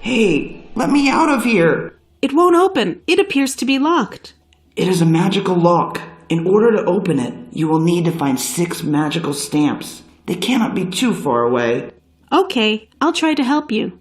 Hey, let me out of here! It won't open. It appears to be locked. It is a magical lock. In order to open it, you will need to find 6 magical stamps. They cannot be too far away. Okay, I'll try to help you.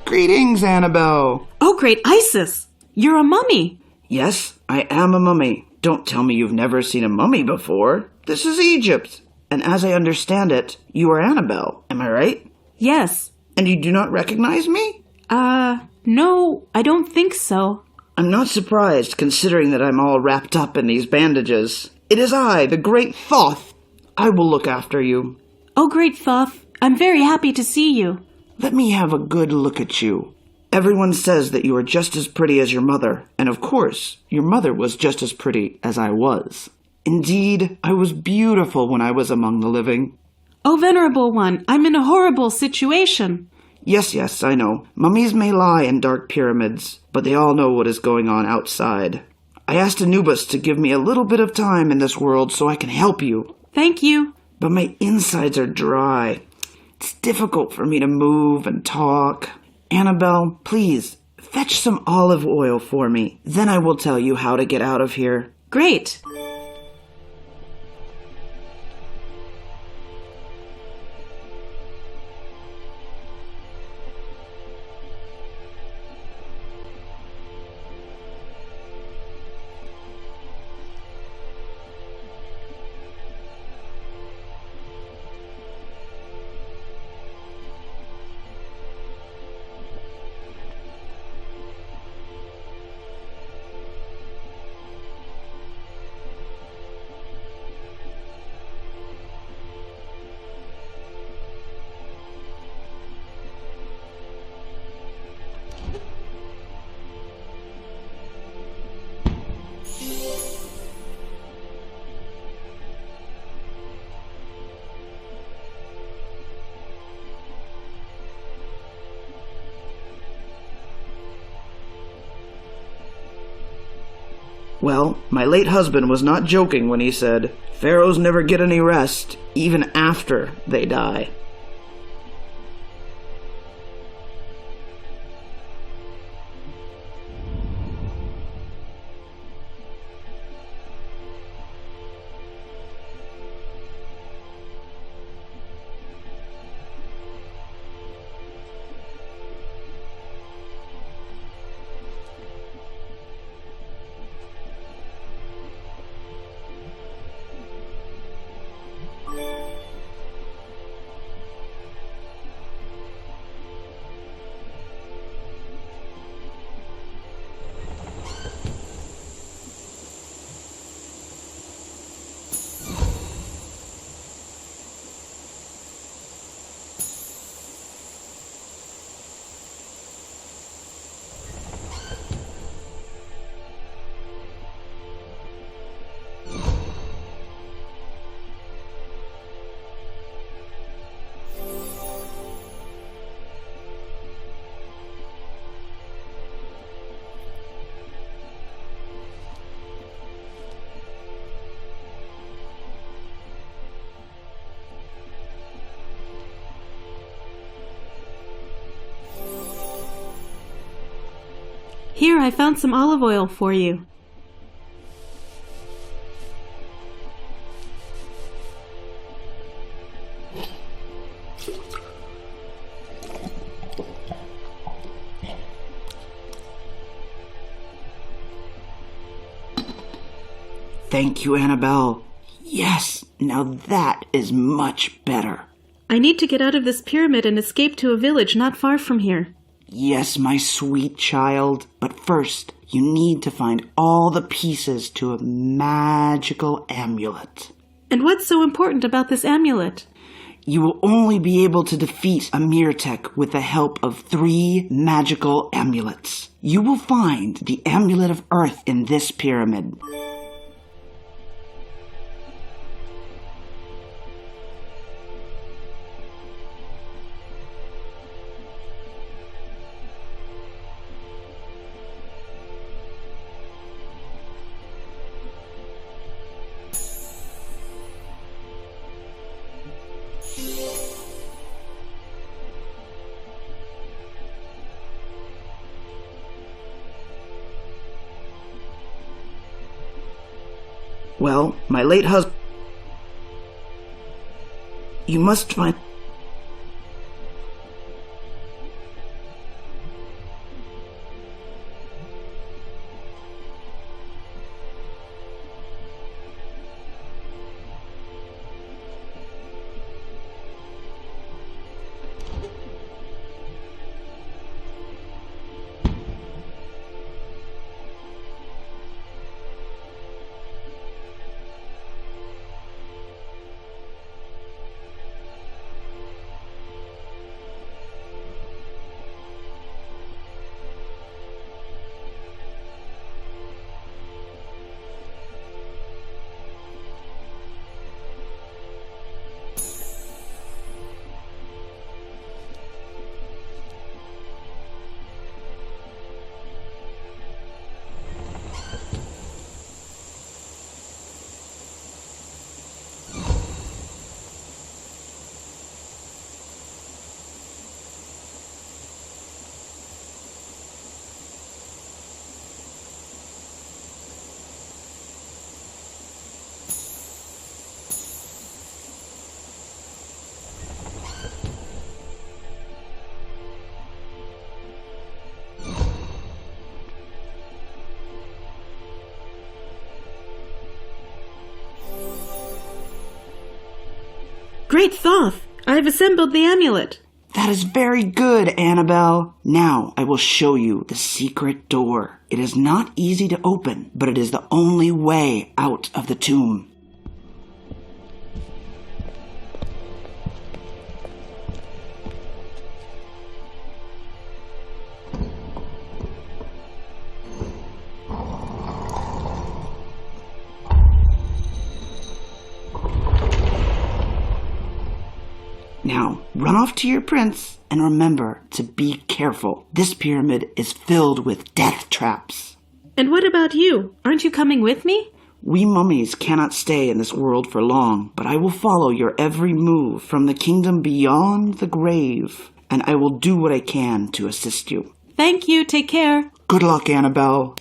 Greetings, Annabel. Oh, great Isis! You're a mummy. Yes, I am a mummy. Don't tell me you've never seen a mummy before. This is Egypt. And as I understand it, you are Annabel. Am I right? Yes. And you do not recognize me? No, I don't think so. I'm not surprised, considering that I'm all wrapped up in these bandages. It is I, the great Thoth. I will look after you. Oh, great Thoth. I'm very happy to see you. Let me have a good look at you. Everyone says that you are just as pretty as your mother, and of course, your mother was just as pretty as I was. Indeed, I was beautiful when I was among the living. Oh, Venerable One, I'm in a horrible situation. Yes, I know. Mummies may lie in dark pyramids, but they all know what is going on outside. I asked Anubis to give me a little bit of time in this world so I can help you. Thank you. But my insides are dry. It's difficult for me to move and talk. Annabel, please, fetch some olive oil for me. Then I will tell you how to get out of here. Great. Well, my late husband was not joking when he said, "Pharaohs never get any rest, even after they die." Here, I found some olive oil for you. Thank you, Annabel. Yes, now that is much better. I need to get out of this pyramid and escape to a village not far from here. Yes, my sweet child, but first you need to find all the pieces to a magical amulet. And what's so important about this amulet? You will only be able to defeat Amertekh with the help of 3 magical amulets. You will find the Amulet of Earth in this pyramid. Well, my late husband... You must find... Great Thoth! I have assembled the amulet. That is very good, Annabel. Now I will show you the secret door. It is not easy to open, but it is the only way out of the tomb. Now, run off to your prince, and remember to be careful. This pyramid is filled with death traps. And what about you? Aren't you coming with me? We mummies cannot stay in this world for long, but I will follow your every move from the kingdom beyond the grave, and I will do what I can to assist you. Thank you. Take care. Good luck, Annabel.